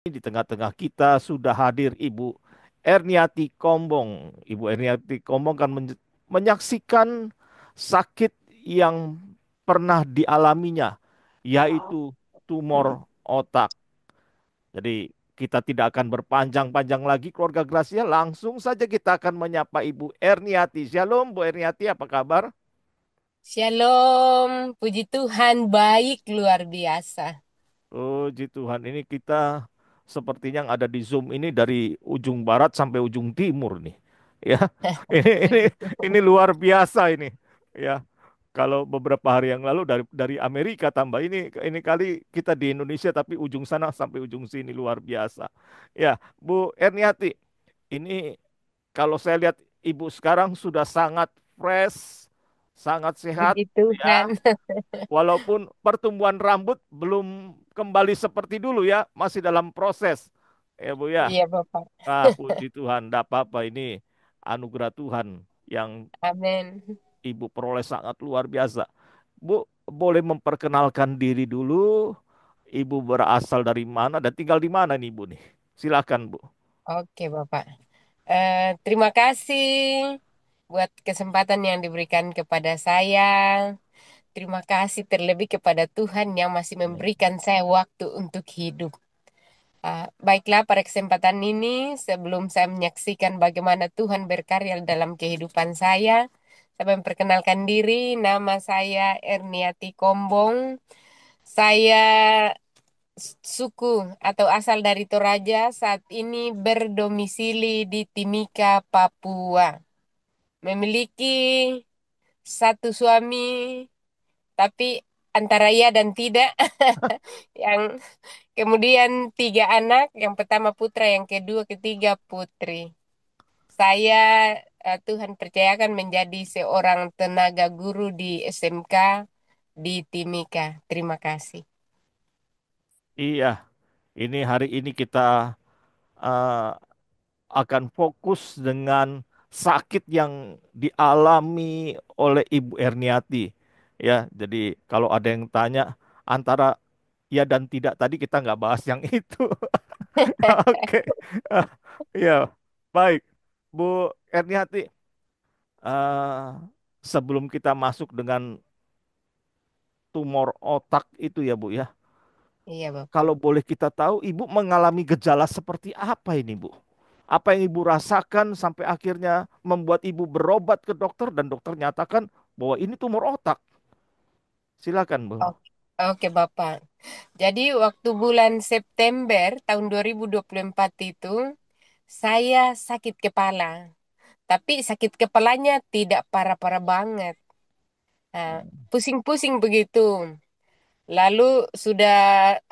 Di tengah-tengah kita sudah hadir Ibu Erniati Kombong. Ibu Erniati Kombong kan menyaksikan sakit yang pernah dialaminya, yaitu tumor otak. Jadi kita tidak akan berpanjang-panjang lagi keluarga Gracia. Langsung saja kita akan menyapa Ibu Erniati. Shalom Bu Erniati, apa kabar? Shalom, puji Tuhan, baik luar biasa. Puji Tuhan, ini kita sepertinya yang ada di Zoom ini dari ujung barat sampai ujung timur nih. Ya, ini ini Puji ini Tuhan. luar biasa ini. Ya, kalau beberapa hari yang lalu dari Amerika tambah ini kali kita di Indonesia tapi ujung sana sampai ujung sini luar biasa. Ya, Bu Erniati, ini kalau saya lihat Ibu sekarang sudah sangat fresh, sangat sehat. Puji Ya, Tuhan. walaupun pertumbuhan rambut belum kembali seperti dulu ya, masih dalam proses. Ya Bu ya. Iya, Bapak. Puji Tuhan, tidak apa-apa ini anugerah Tuhan yang Amin. Ibu peroleh sangat luar biasa. Bu, boleh memperkenalkan diri dulu. Ibu berasal dari mana dan tinggal di mana nih Bu nih? Silakan Bu. Oke, Bapak. Terima kasih buat kesempatan yang diberikan kepada saya. Terima kasih terlebih kepada Tuhan yang masih Amin. memberikan saya waktu untuk hidup. Baiklah, pada kesempatan ini, sebelum saya menyaksikan bagaimana Tuhan berkarya dalam kehidupan saya memperkenalkan diri. Nama saya Erniati Kombong. Saya suku atau asal dari Toraja, saat ini berdomisili di Timika, Papua. Memiliki satu suami, tapi antara iya dan tidak. Yang kemudian tiga anak, yang pertama putra, yang kedua, ketiga putri. Saya Tuhan percayakan menjadi seorang tenaga guru di SMK di Timika. Terima kasih. Iya, ini hari ini kita eh, akan fokus dengan sakit yang dialami oleh Ibu Erniati. Ya, jadi kalau ada yang tanya antara ya dan tidak tadi kita nggak bahas yang itu. Oke, Ah, ya baik, Bu Erniati. eh, Sebelum kita masuk dengan tumor otak itu ya Bu ya. Iya, Bapak. Kalau boleh kita tahu, Ibu mengalami gejala seperti apa ini, Bu? Apa yang Ibu rasakan sampai akhirnya membuat Ibu berobat ke dokter dan dokter nyatakan bahwa ini tumor otak. Silakan, Bu. Oke, Oke, Bapak. Jadi waktu bulan September tahun 2024 itu saya sakit kepala. Tapi sakit kepalanya tidak parah-parah banget. Nah, pusing-pusing begitu. Lalu sudah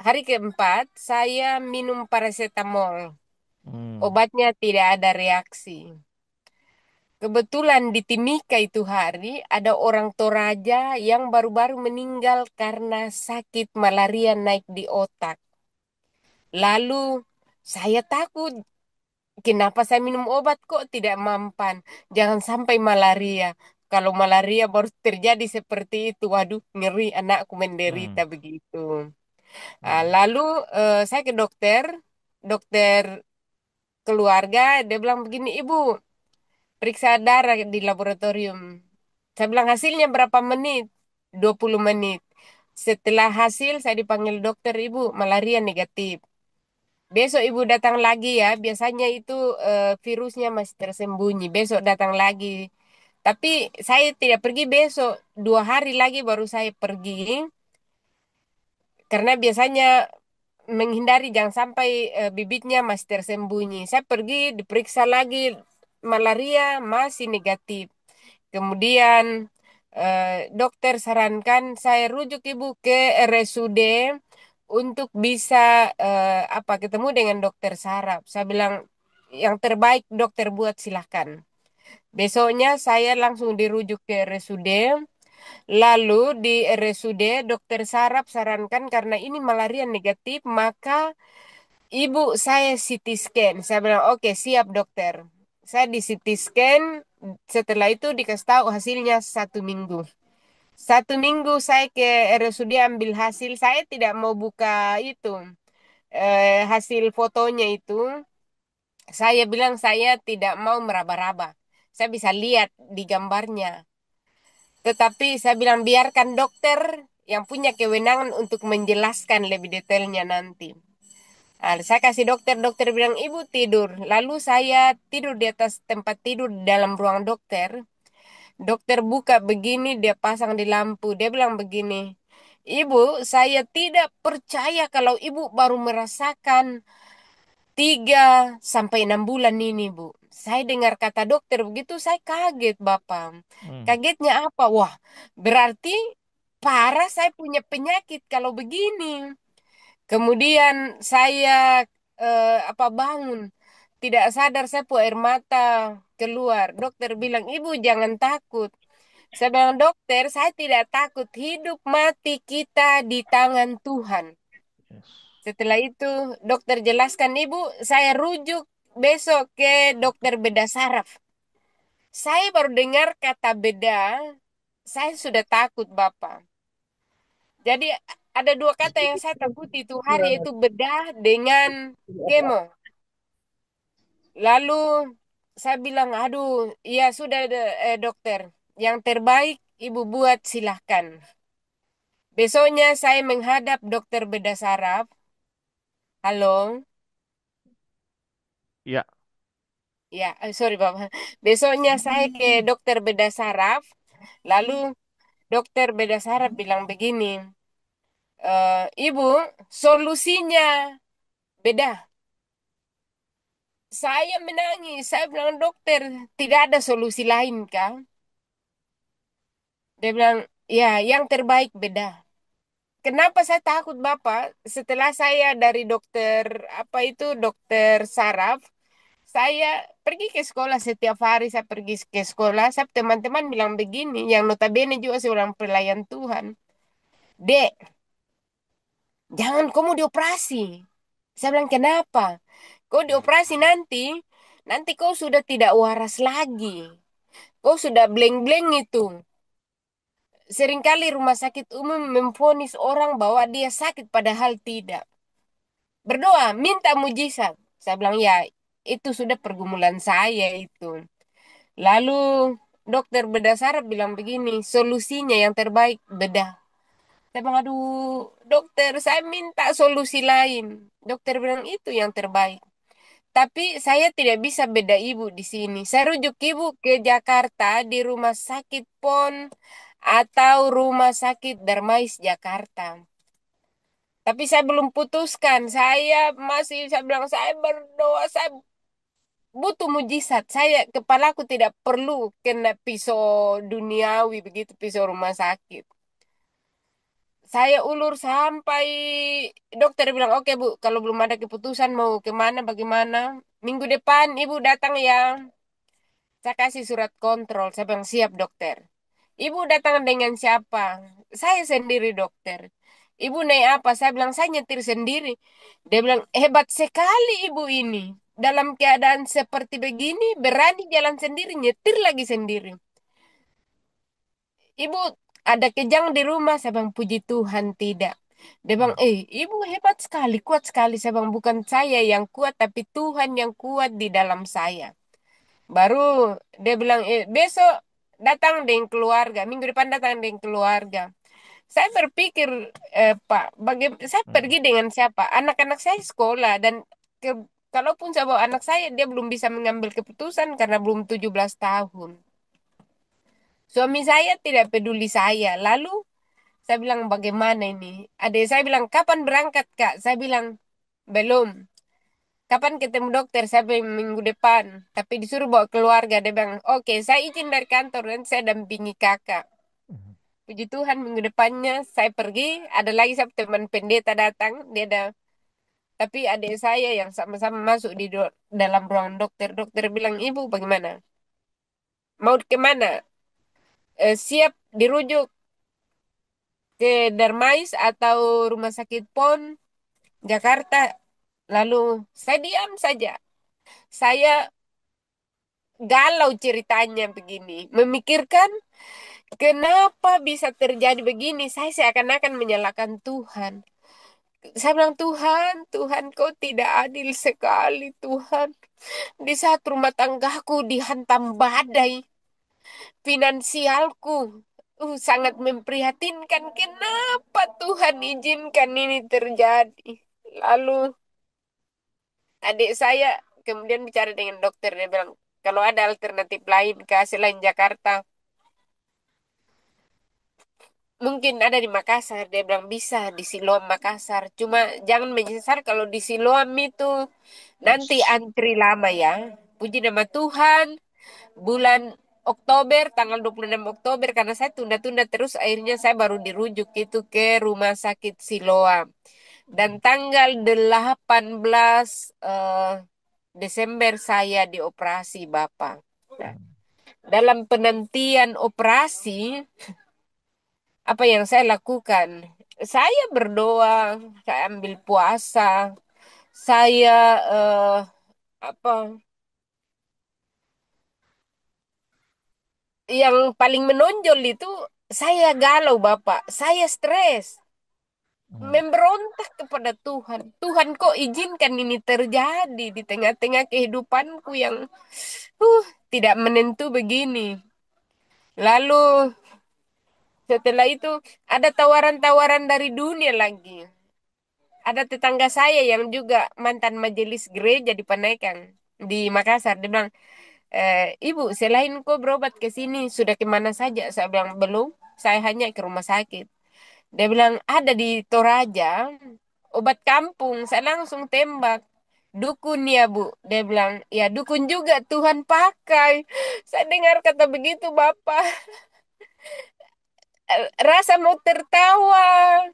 hari keempat saya minum paracetamol. Hmm, Obatnya tidak ada reaksi. Kebetulan di Timika itu hari ada orang Toraja yang baru-baru meninggal karena sakit malaria naik di otak. Lalu saya takut, kenapa saya minum obat kok tidak mempan? Jangan sampai malaria. Kalau malaria baru terjadi seperti itu, waduh, ngeri anakku menderita hmm, begitu. hmm, Lalu saya ke dokter, dokter keluarga, dia bilang begini, Ibu, periksa darah di laboratorium. Saya bilang hasilnya berapa menit? 20 menit. Setelah hasil saya dipanggil dokter, Ibu, malaria negatif. Besok ibu datang lagi ya. Biasanya itu virusnya masih tersembunyi. Besok datang lagi. Tapi saya tidak pergi besok. 2 hari lagi baru saya pergi. Karena biasanya menghindari jangan sampai bibitnya masih tersembunyi. Saya pergi diperiksa lagi malaria masih negatif. Kemudian dokter sarankan saya rujuk ibu ke RSUD untuk bisa ketemu dengan dokter saraf. Saya bilang yang terbaik dokter buat silahkan. Besoknya saya langsung dirujuk ke RSUD. Lalu di RSUD dokter saraf sarankan karena ini malaria negatif maka ibu saya CT scan. Saya bilang oke siap dokter. Saya di CT scan. Setelah itu dikasih tahu hasilnya 1 minggu. 1 minggu saya ke RSUD ambil hasil. Saya tidak mau buka itu. hasil fotonya itu, saya bilang saya tidak mau meraba-raba. Saya bisa lihat di gambarnya. Tetapi saya bilang biarkan dokter yang punya kewenangan untuk menjelaskan lebih detailnya nanti. Saya kasih dokter, dokter bilang ibu tidur. Lalu saya tidur di atas tempat tidur di dalam ruang dokter. Dokter buka begini, dia pasang di lampu. Dia bilang begini, ibu, saya tidak percaya kalau ibu baru merasakan 3 sampai 6 bulan ini, Bu. Saya dengar kata dokter begitu, saya kaget, Bapak. Hmm. Kagetnya apa? Wah, berarti parah saya punya penyakit kalau begini. Kemudian saya apa bangun. Tidak sadar saya pu air mata keluar. Dokter bilang, "Ibu jangan takut." Saya bilang, "Dokter, saya tidak takut. Hidup mati kita di tangan Tuhan." Yes. Setelah itu dokter jelaskan, "Ibu, saya rujuk besok ke dokter bedah saraf." Saya baru dengar kata beda, saya sudah takut, Bapak. Jadi ada dua kata yang saya takuti itu hari yaitu bedah dengan kemo. Lalu saya bilang, aduh, iya sudah dokter. Yang terbaik ibu buat silahkan. Besoknya saya menghadap dokter bedah saraf. Halo, Ya. ya, sorry Bapak. Besoknya saya ke dokter bedah saraf. Lalu dokter bedah saraf bilang begini, Ibu, solusinya beda. Saya menangis. Saya bilang, dokter, tidak ada solusi lain, kah? Dia bilang, ya, yang terbaik beda. Kenapa saya takut, Bapak? Setelah saya dari dokter, apa itu, dokter saraf, saya pergi ke sekolah setiap hari. Saya pergi ke sekolah. Saya teman-teman bilang begini, yang notabene juga seorang pelayan Tuhan. Dek, jangan kamu dioperasi. Saya bilang, kenapa? Kau dioperasi nanti kau sudah tidak waras lagi. Kau sudah blank-blank itu. Seringkali rumah sakit umum memvonis orang bahwa dia sakit padahal tidak. Berdoa, minta mujizat. Saya bilang, ya itu sudah pergumulan saya itu. Lalu dokter bedah saraf bilang begini, solusinya yang terbaik bedah. Saya bilang, aduh dokter saya minta solusi lain. Dokter bilang itu yang terbaik. Tapi saya tidak bisa beda ibu di sini. Saya rujuk ibu ke Jakarta di rumah sakit PON atau rumah sakit Darmais Jakarta. Tapi saya belum putuskan. Saya bilang saya berdoa, saya butuh mujizat. Kepalaku tidak perlu kena pisau duniawi begitu, pisau rumah sakit. Saya ulur sampai dokter bilang, oke Bu, kalau belum ada keputusan mau kemana, bagaimana. Minggu depan Ibu datang ya. Saya kasih surat kontrol. Saya bilang, siap dokter. Ibu datang dengan siapa? Saya sendiri dokter. Ibu naik apa? Saya bilang, saya nyetir sendiri. Dia bilang, hebat sekali ibu ini. Dalam keadaan seperti begini, berani jalan sendiri, nyetir lagi sendiri. Ibu ada kejang di rumah. Saya bilang, puji Tuhan tidak. Dia bilang, Hmm. ibu hebat sekali, kuat sekali. Saya bilang, bukan saya yang kuat, tapi Tuhan yang kuat di dalam saya. Baru dia bilang, besok datang dengan keluarga, minggu depan datang dengan keluarga. Saya berpikir, Pak, saya Hmm. pergi dengan siapa? Anak-anak saya sekolah dan ke, kalaupun saya bawa anak saya, dia belum bisa mengambil keputusan karena belum 17 tahun. Suami saya tidak peduli saya. Lalu saya bilang, bagaimana ini? Adik saya bilang, kapan berangkat, Kak? Saya bilang, belum. Kapan ketemu dokter? Saya bilang, minggu depan. Tapi disuruh bawa keluarga. Dia bilang, oke, saya izin dari kantor dan saya dampingi kakak. Hmm. Puji Tuhan, minggu depannya saya pergi. Ada lagi saya teman pendeta datang. Dia ada, tapi adik saya yang sama-sama masuk di dalam ruangan dokter. Dokter bilang, ibu bagaimana? Mau kemana? Siap dirujuk ke Darmais atau Rumah Sakit PON Jakarta. Lalu saya diam saja. Saya galau ceritanya begini. Memikirkan kenapa bisa terjadi begini. Saya seakan-akan menyalahkan Tuhan. Saya bilang, Tuhan, Tuhan kau tidak adil sekali, Tuhan. Di saat rumah tanggaku dihantam badai, finansialku sangat memprihatinkan. Kenapa Tuhan izinkan ini terjadi? Lalu adik saya kemudian bicara dengan dokter. Dia bilang, kalau ada alternatif lain ke selain Jakarta, mungkin ada di Makassar. Dia bilang bisa di Siloam Makassar. Cuma jangan menyesal kalau di Siloam itu nanti antri lama ya. Puji nama Tuhan, bulan Oktober, tanggal 26 Oktober, karena saya tunda-tunda terus, akhirnya saya baru dirujuk itu ke Rumah Sakit Siloam. Dan tanggal 18 Desember saya dioperasi, Bapak. Nah, dalam penantian operasi, apa yang saya lakukan? Saya berdoa, saya ambil puasa, saya apa yang paling menonjol itu saya galau, Bapak. Saya stres. Hmm. Memberontak kepada Tuhan. Tuhan kok izinkan ini terjadi di tengah-tengah kehidupanku yang tidak menentu begini. Lalu setelah itu ada tawaran-tawaran dari dunia lagi. Ada tetangga saya yang juga mantan majelis gereja di Panaikan di Makassar. Dia bilang, Ibu, selain kau berobat ke sini, sudah kemana saja? Saya bilang, belum. Saya hanya ke rumah sakit. Dia bilang, ada di Toraja, obat kampung. Saya langsung tembak. Dukun ya, Bu. Dia bilang, ya dukun juga Tuhan pakai. Saya dengar kata begitu, Bapak. Rasa mau tertawa.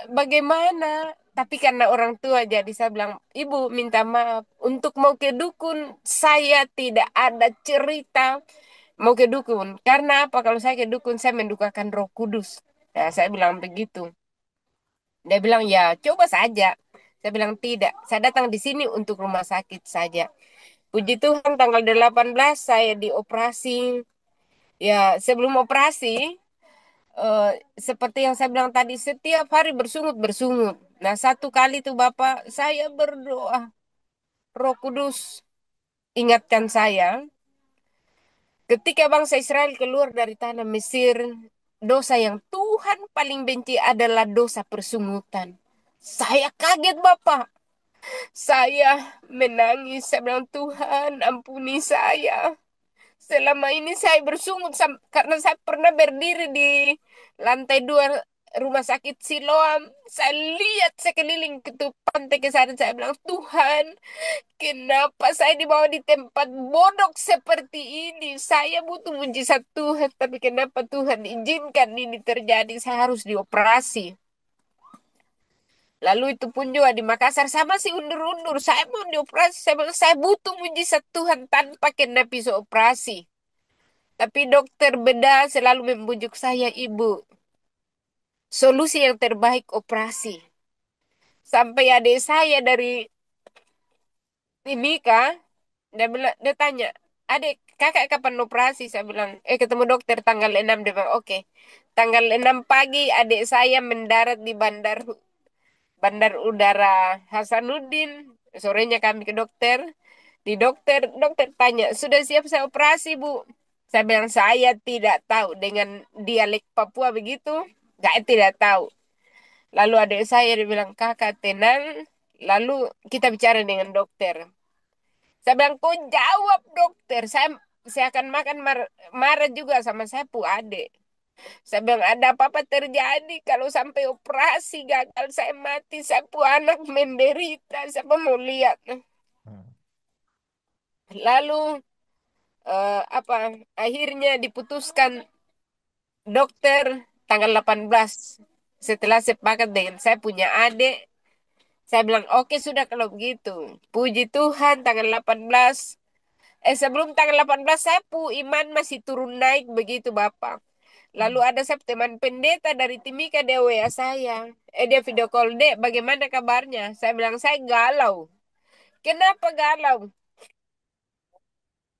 Bagaimana? Tapi karena orang tua, jadi saya bilang, Ibu minta maaf. Untuk mau ke dukun, saya tidak ada cerita mau ke dukun. Karena apa? Kalau saya ke dukun, saya mendukakan Roh Kudus. Nah, saya bilang begitu. Dia bilang, ya coba saja. Saya bilang, tidak. Saya datang di sini untuk rumah sakit saja. Puji Tuhan, tanggal 18 saya dioperasi. Ya, sebelum operasi, eh, seperti yang saya bilang tadi, setiap hari bersungut-bersungut. Nah, satu kali tuh Bapak, saya berdoa. Roh Kudus ingatkan saya, ketika bangsa Israel keluar dari tanah Mesir, dosa yang Tuhan paling benci adalah dosa persungutan. Saya kaget, Bapak. Saya menangis. Saya bilang, Tuhan, ampuni saya. Selama ini saya bersungut karena saya pernah berdiri di lantai 2 rumah sakit Siloam. Saya lihat sekeliling ke pantai ke sana. Saya bilang, Tuhan, kenapa saya dibawa di tempat bodoh seperti ini? Saya butuh mujizat Tuhan, tapi kenapa Tuhan izinkan ini terjadi? Saya harus dioperasi. Lalu itu pun juga di Makassar sama sih undur-undur. Saya mau dioperasi. Saya bilang, saya butuh mujizat Tuhan tanpa kena pisau operasi. Tapi dokter bedah selalu membujuk saya, Ibu. Solusi yang terbaik operasi. Sampai adik saya dari Timika, dia tanya, adik, kakak kapan operasi? Saya bilang, ketemu dokter tanggal 6. Dia bilang, oke. Tanggal 6 pagi adik saya mendarat di Bandar Udara Hasanuddin. Sorenya kami ke dokter. Di dokter tanya, sudah siap saya operasi, Bu? Saya bilang, saya tidak tahu. Dengan dialek Papua begitu, saya tidak tahu. Lalu adik saya dia bilang, kakak tenang. Lalu kita bicara dengan dokter. Saya bilang, kau jawab dokter. Saya akan makan marah juga sama saya pu adik. Saya bilang, ada apa-apa terjadi kalau sampai operasi gagal saya mati. Saya pu anak menderita. Siapa mau lihat? Hmm. Lalu apa akhirnya diputuskan dokter tanggal 18 setelah sepakat dengan saya punya adik. Saya bilang oke sudah kalau begitu, puji Tuhan tanggal 18, sebelum tanggal 18 saya iman masih turun naik begitu Bapak. Lalu ada saya teman pendeta dari Timika, dia WA saya, dia video call, Dek bagaimana kabarnya? Saya bilang saya galau. Kenapa galau?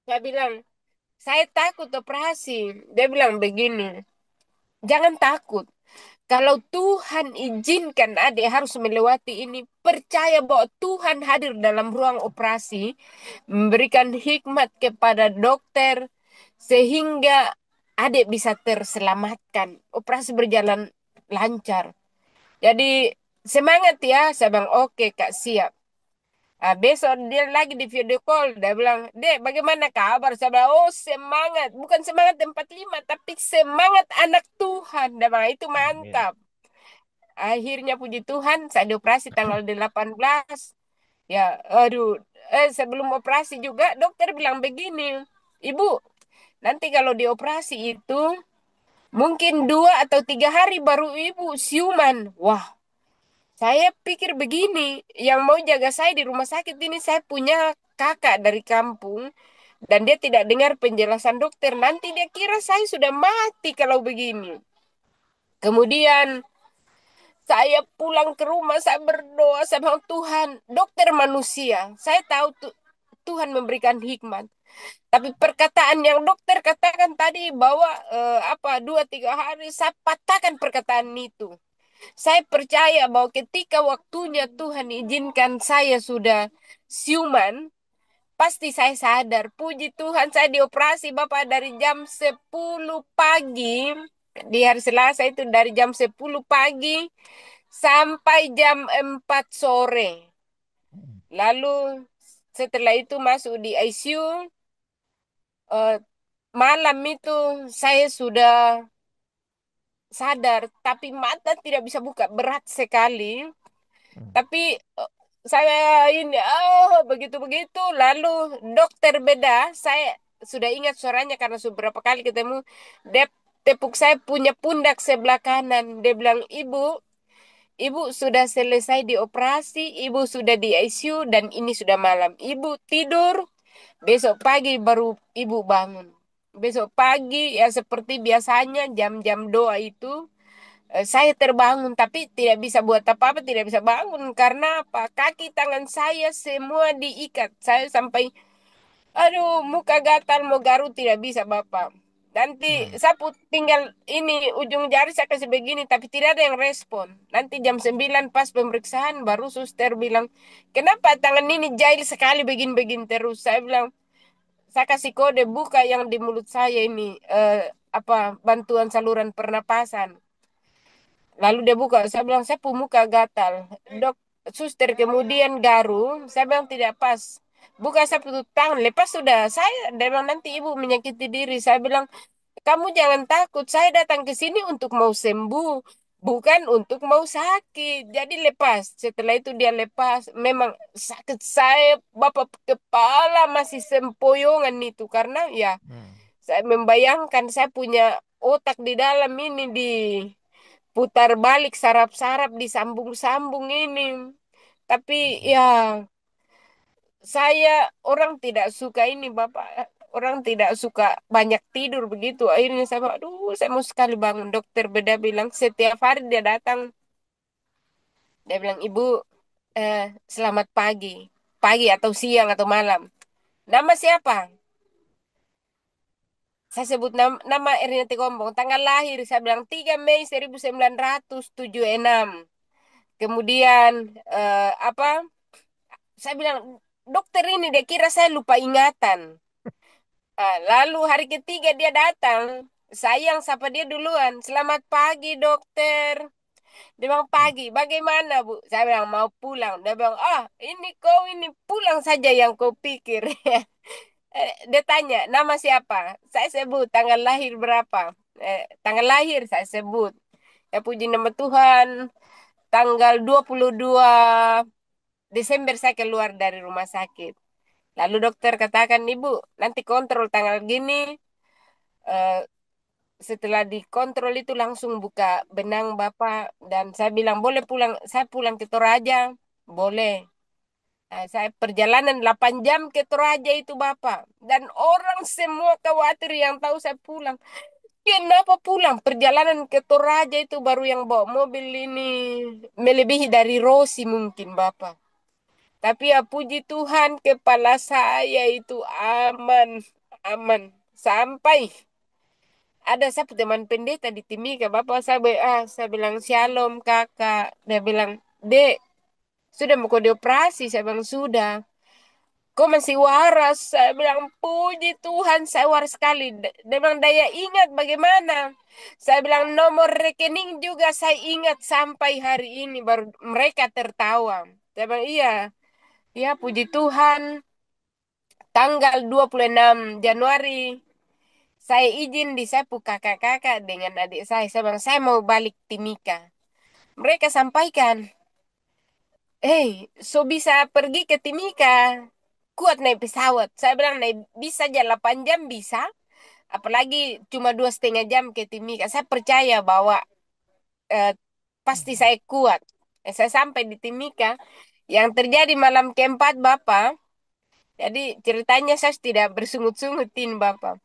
Saya bilang saya takut operasi. Dia bilang begini, jangan takut. Kalau Tuhan izinkan adik harus melewati ini, percaya bahwa Tuhan hadir dalam ruang operasi, memberikan hikmat kepada dokter, sehingga adik bisa terselamatkan. Operasi berjalan lancar. Jadi semangat ya, saya bilang oke Kak siap. Ah, besok dia lagi di video call, dia bilang, Dek, bagaimana kabar? Saya bilang, oh semangat, bukan semangat 45, tapi semangat anak Tuhan. Dia bilang, itu Amin. mantap. Akhirnya puji Tuhan, saya dioperasi tanggal 18. Ya, aduh, sebelum operasi juga dokter bilang begini, Ibu, nanti kalau dioperasi itu mungkin 2 atau 3 hari baru Ibu siuman. Wah, saya pikir begini, yang mau jaga saya di rumah sakit ini saya punya kakak dari kampung dan dia tidak dengar penjelasan dokter. Nanti dia kira saya sudah mati kalau begini. Kemudian saya pulang ke rumah, saya berdoa sama Tuhan, dokter manusia. Saya tahu Tuhan memberikan hikmat. Tapi perkataan yang dokter katakan tadi bahwa 2 3 hari, saya patahkan perkataan itu. Saya percaya bahwa ketika waktunya Tuhan izinkan saya sudah siuman, pasti saya sadar. Puji Tuhan saya dioperasi Bapak dari jam 10 pagi. Di hari Selasa itu dari jam 10 pagi sampai jam 4 sore. Lalu setelah itu masuk di ICU. eh, Malam itu saya sudah sadar, tapi mata tidak bisa buka, berat sekali. Hmm. Tapi saya ini begitu-begitu. Lalu dokter beda, saya sudah ingat suaranya karena sudah berapa kali ketemu. Dia tepuk saya punya pundak sebelah kanan. Dia bilang, Ibu sudah selesai dioperasi, ibu sudah di ICU dan ini sudah malam. Ibu tidur, besok pagi baru ibu bangun. Besok pagi ya seperti biasanya jam-jam doa itu saya terbangun tapi tidak bisa buat apa-apa, tidak bisa bangun karena apa? Kaki tangan saya semua diikat. Saya sampai aduh, muka gatal mau garuk tidak bisa Bapak. Nanti Hmm. saya tinggal ini ujung jari saya kasih begini tapi tidak ada yang respon. Nanti jam 9 pas pemeriksaan baru suster bilang, "Kenapa tangan ini jahil sekali begini-begini terus?" Saya bilang, "Saya kasih kode buka yang di mulut saya ini bantuan saluran pernapasan." Lalu dia buka, saya bilang, "Saya muka gatal." Dok, suster kemudian garu, saya bilang tidak pas. Buka saya tutup tangan, lepas sudah. Dia bilang nanti ibu menyakiti diri. Saya bilang, kamu jangan takut, saya datang ke sini untuk mau sembuh, bukan untuk mau sakit. Jadi lepas. Setelah itu dia lepas. Memang sakit saya, Bapak kepala masih sempoyongan itu. Karena ya, Hmm. saya membayangkan saya punya otak di dalam ini putar balik sarap-sarap disambung-sambung ini. Tapi ya saya orang tidak suka ini Bapak. Orang tidak suka banyak tidur begitu. Akhirnya saya bilang, aduh saya mau sekali bangun. Dokter beda bilang setiap hari dia datang. Dia bilang, Ibu eh, selamat pagi. Pagi atau siang atau malam. Nama siapa? Saya sebut nama Ernest Gombong. Tanggal lahir saya bilang 3 Mei 1976. Kemudian saya bilang, dokter ini dia kira saya lupa ingatan. Lalu hari ketiga dia datang. Sayang sapa dia duluan. Selamat pagi dokter. Dia bilang pagi. Bagaimana bu? Saya bilang mau pulang. Dia bilang ini kau ini pulang saja yang kau pikir. Dia tanya nama siapa? Saya sebut tanggal lahir berapa. Tanggal lahir saya sebut. Ya puji nama Tuhan. Tanggal 22 Desember saya keluar dari rumah sakit. Lalu dokter katakan, Ibu, nanti kontrol tanggal gini. Eh, Setelah dikontrol itu langsung buka benang Bapak. Dan saya bilang, boleh pulang. Saya pulang ke Toraja. Boleh. Nah, saya perjalanan 8 jam ke Toraja itu Bapak. Dan orang semua khawatir yang tahu saya pulang. Kenapa pulang? Perjalanan ke Toraja itu baru yang bawa mobil ini. Melebihi dari Rosi mungkin Bapak. Tapi ya puji Tuhan kepala saya itu aman, aman. Sampai ada saya punya teman pendeta di Timika, Bapak saya saya bilang shalom kakak, dia bilang dek sudah mau kau dioperasi, saya bilang sudah. Kau masih waras, saya bilang puji Tuhan saya waras sekali. Dia bilang daya ingat bagaimana? Saya bilang nomor rekening juga saya ingat sampai hari ini baru mereka tertawa. Saya bilang iya, ya puji Tuhan. Tanggal 26 Januari saya izin disapu kakak-kakak dengan adik saya. Saya bilang saya mau balik Timika. Mereka sampaikan, hei, so bisa pergi ke Timika. Kuat naik pesawat. Saya bilang naik bisa aja 8 jam bisa. Apalagi cuma 2,5 jam ke Timika. Saya percaya bahwa eh, pasti saya kuat. Saya sampai di Timika. Yang terjadi malam keempat Bapak. Jadi ceritanya saya tidak bersungut-sungutin Bapak.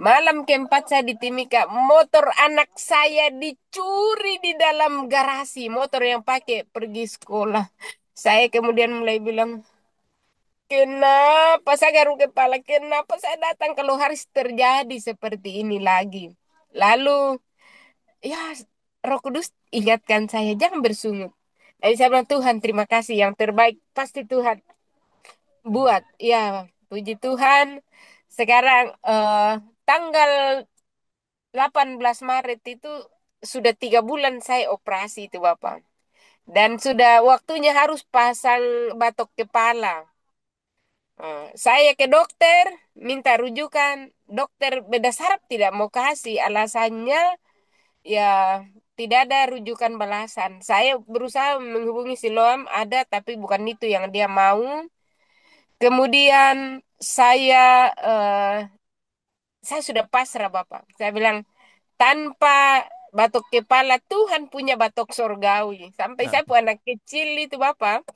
Malam keempat saya di Timika, motor anak saya dicuri di dalam garasi, motor yang pakai pergi sekolah. Saya kemudian mulai bilang, kenapa saya garuk kepala, kenapa saya datang kalau harus terjadi seperti ini lagi. Lalu, ya Roh Kudus ingatkan saya, jangan bersungut. Jadi saya bilang, Tuhan terima kasih, yang terbaik pasti Tuhan buat. Ya, puji Tuhan. Sekarang tanggal 18 Maret itu sudah 3 bulan saya operasi itu Bapak. Dan sudah waktunya harus pasang batok kepala. Saya ke dokter, minta rujukan. Dokter beda saraf tidak mau kasih. Alasannya ya tidak ada rujukan balasan. Saya berusaha menghubungi Siloam, ada tapi bukan itu yang dia mau. Kemudian saya sudah pasrah Bapak. Saya bilang, tanpa batok kepala Tuhan punya batok sorgawi. Sampai Nah, saya pun anak kecil itu Bapak.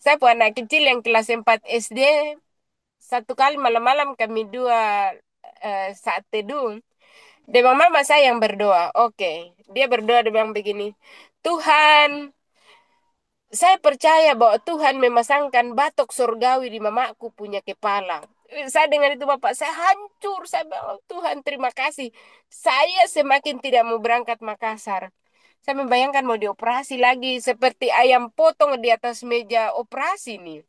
Saya pun anak kecil yang kelas 4 SD. Satu kali malam-malam kami dua saat teduh. Dia bilang, mama saya yang berdoa. Oke. Dia berdoa, dia bilang begini. Tuhan, saya percaya bahwa Tuhan memasangkan batok surgawi di mamaku punya kepala. Saya dengar itu Bapak, saya hancur. Saya bilang, "Oh, Tuhan terima kasih. Saya semakin tidak mau berangkat Makassar. Saya membayangkan mau dioperasi lagi seperti ayam potong di atas meja operasi nih.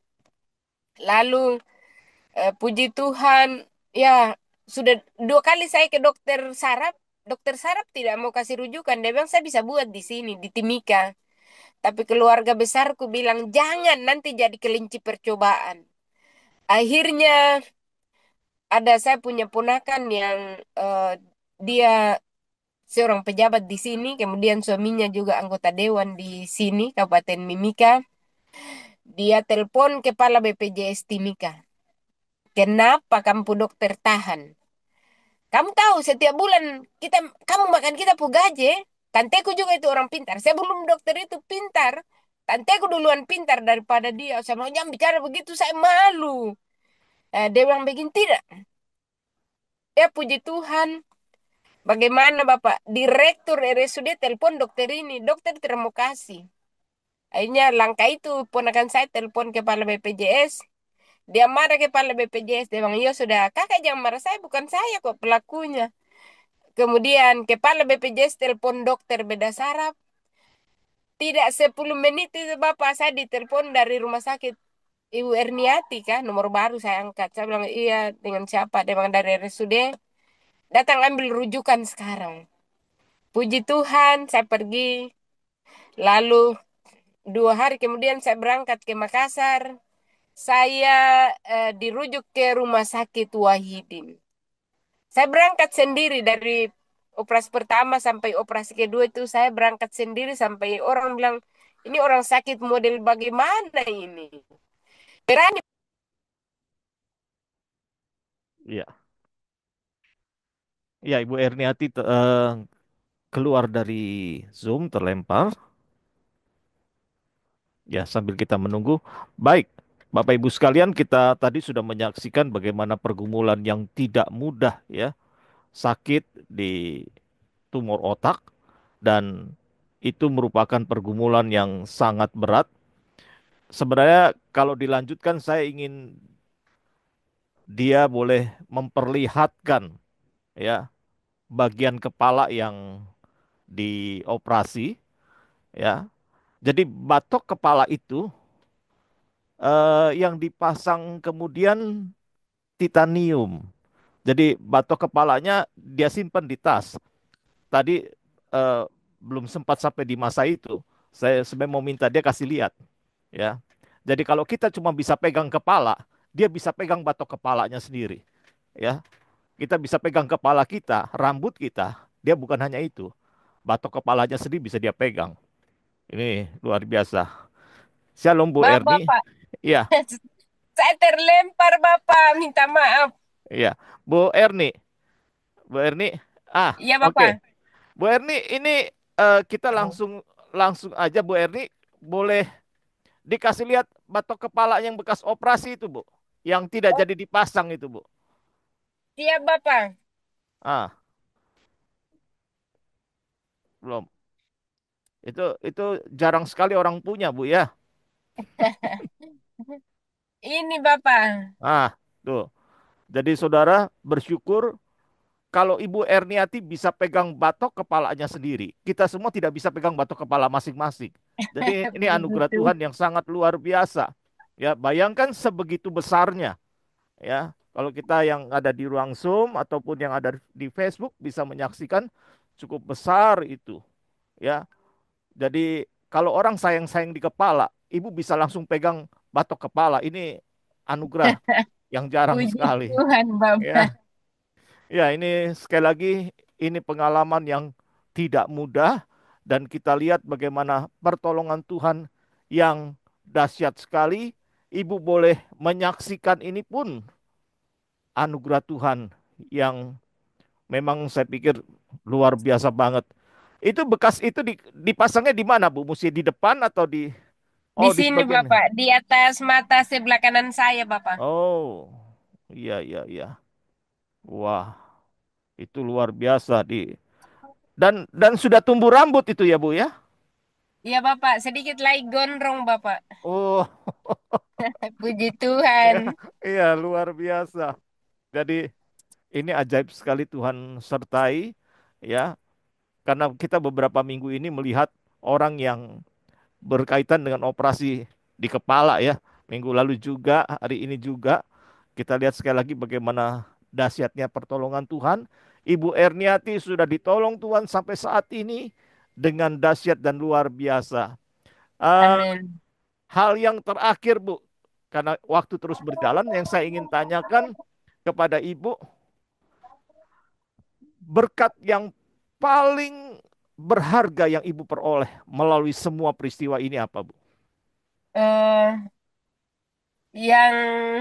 Lalu puji Tuhan, ya sudah 2 kali saya ke dokter saraf. Dokter saraf tidak mau kasih rujukan. Dia bilang saya bisa buat di sini, di Timika. Tapi keluarga besarku bilang jangan nanti jadi kelinci percobaan. Akhirnya ada saya punya ponakan yang dia seorang pejabat di sini, kemudian suaminya juga anggota dewan di sini, Kabupaten Mimika. Dia telepon kepala BPJS Timika. Kenapa kamu dokter tahan? Kamu tahu setiap bulan kamu makan kita pu gaji. Tanteku juga itu orang pintar. Saya belum dokter itu pintar. Tanteku duluan pintar daripada dia. Saya mau jangan bicara begitu, saya malu. Dia bilang begini, tidak. Ya puji Tuhan. Bagaimana Bapak? Direktur RSUD telepon dokter ini. Dokter terima kasih. Akhirnya langkah itu ponakan saya telepon kepala BPJS. Dia marah kepala BPJS. Dia bilang, iya sudah kakak jangan marah, saya bukan saya kok pelakunya. Kemudian kepala BPJS telepon dokter beda saraf. Tidak 10 menit itu Bapak saya ditelepon dari rumah sakit Ibu Erniati kan. Nomor baru saya angkat. Saya bilang iya dengan siapa? Dia bilang dari RSUD. Datang ambil rujukan sekarang. Puji Tuhan saya pergi. Lalu 2 hari kemudian saya berangkat ke Makassar. Saya dirujuk ke rumah sakit Wahidin. Saya berangkat sendiri dari operasi pertama sampai operasi kedua itu saya berangkat sendiri sampai orang bilang ini orang sakit model bagaimana ini. Berani. iya. Ya, Ibu Erniati keluar dari Zoom terlempar. Ya, sambil kita menunggu. Baik, Bapak Ibu sekalian, kita tadi sudah menyaksikan bagaimana pergumulan yang tidak mudah ya, sakit di tumor otak dan itu merupakan pergumulan yang sangat berat. Sebenarnya kalau dilanjutkan saya ingin dia boleh memperlihatkan ya bagian kepala yang dioperasi, ya. Jadi batok kepala itu yang dipasang kemudian titanium. Jadi batok kepalanya dia simpan di tas. Tadi eh, belum sempat sampai di masa itu. Saya sebenarnya mau minta dia kasih lihat, ya. Jadi kalau kita cuma bisa pegang kepala, dia bisa pegang batok kepalanya sendiri, ya. Kita bisa pegang kepala kita, rambut kita, dia bukan hanya itu. Batok kepalanya sendiri bisa dia pegang. Ini luar biasa. Shalom Bu Maaf Erni. Bapak, Iya, saya terlempar Bapak, minta maaf. iya. Bu Erni, Bu Erni. Iya Oke. Bapak. Bu Erni, ini kita langsung langsung aja Bu Erni, boleh dikasih lihat batok kepala yang bekas operasi itu, Bu. Yang tidak Oh, jadi dipasang itu, Bu. siap Bapak. Ah, belum. Itu jarang sekali orang punya, Bu ya. Ini Bapak. Tuh. Jadi saudara bersyukur kalau Ibu Erniati bisa pegang batok kepalanya sendiri. Kita semua tidak bisa pegang batok kepala masing-masing. Jadi ini anugerah Begitu. Tuhan yang sangat luar biasa. Ya, bayangkan sebegitu besarnya, ya. Kalau kita yang ada di ruang Zoom ataupun yang ada di Facebook bisa menyaksikan cukup besar itu, ya. Jadi kalau orang sayang-sayang di kepala, ibu bisa langsung pegang batok kepala. Ini anugerah yang jarang Puji sekali. Tuhan Bapak. Ya, ya ini sekali lagi ini pengalaman yang tidak mudah dan kita lihat bagaimana pertolongan Tuhan yang dahsyat sekali. Ibu boleh menyaksikan ini pun anugerah Tuhan yang memang saya pikir luar biasa banget. Itu bekas itu dipasangnya di mana, Bu? Mesti di depan atau di Di oh di sini sebagian. Bapak, di atas mata sebelah kanan saya Bapak. Oh. Iya iya iya. Wah, itu luar biasa dan sudah tumbuh rambut itu ya, Bu ya? Iya Bapak, sedikit lagi gondrong Bapak. Oh, Puji ya, Tuhan. iya luar biasa. Jadi ini ajaib sekali Tuhan sertai, ya, karena kita beberapa minggu ini melihat orang yang berkaitan dengan operasi di kepala, ya. Minggu lalu juga, hari ini juga kita lihat sekali lagi bagaimana dahsyatnya pertolongan Tuhan. Ibu Erniati sudah ditolong Tuhan sampai saat ini dengan dahsyat dan luar biasa. Eh, Amin. Hal yang terakhir, Bu, karena waktu terus berjalan, yang saya ingin tanyakan kepada Ibu, berkat yang paling berharga yang Ibu peroleh melalui semua peristiwa ini apa, Bu? eh yang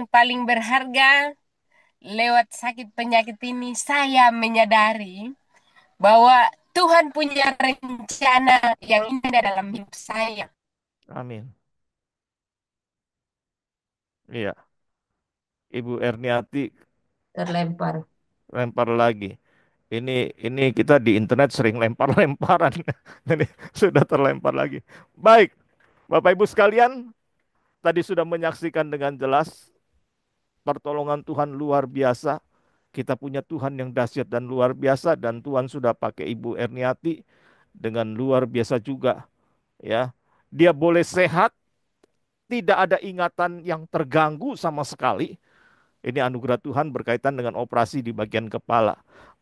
paling berharga lewat sakit penyakit ini saya menyadari bahwa Tuhan punya rencana yang indah dalam hidup saya. Amin. Iya, Ibu Erniati Terlempar. lempar lagi. Ini kita di internet sering lempar-lemparan. Jadi sudah terlempar lagi. Baik, Bapak Ibu sekalian, tadi sudah menyaksikan dengan jelas pertolongan Tuhan luar biasa. Kita punya Tuhan yang dahsyat dan luar biasa dan Tuhan sudah pakai Ibu Erniati dengan luar biasa juga, ya. Dia boleh sehat, tidak ada ingatan yang terganggu sama sekali. Ini anugerah Tuhan berkaitan dengan operasi di bagian kepala.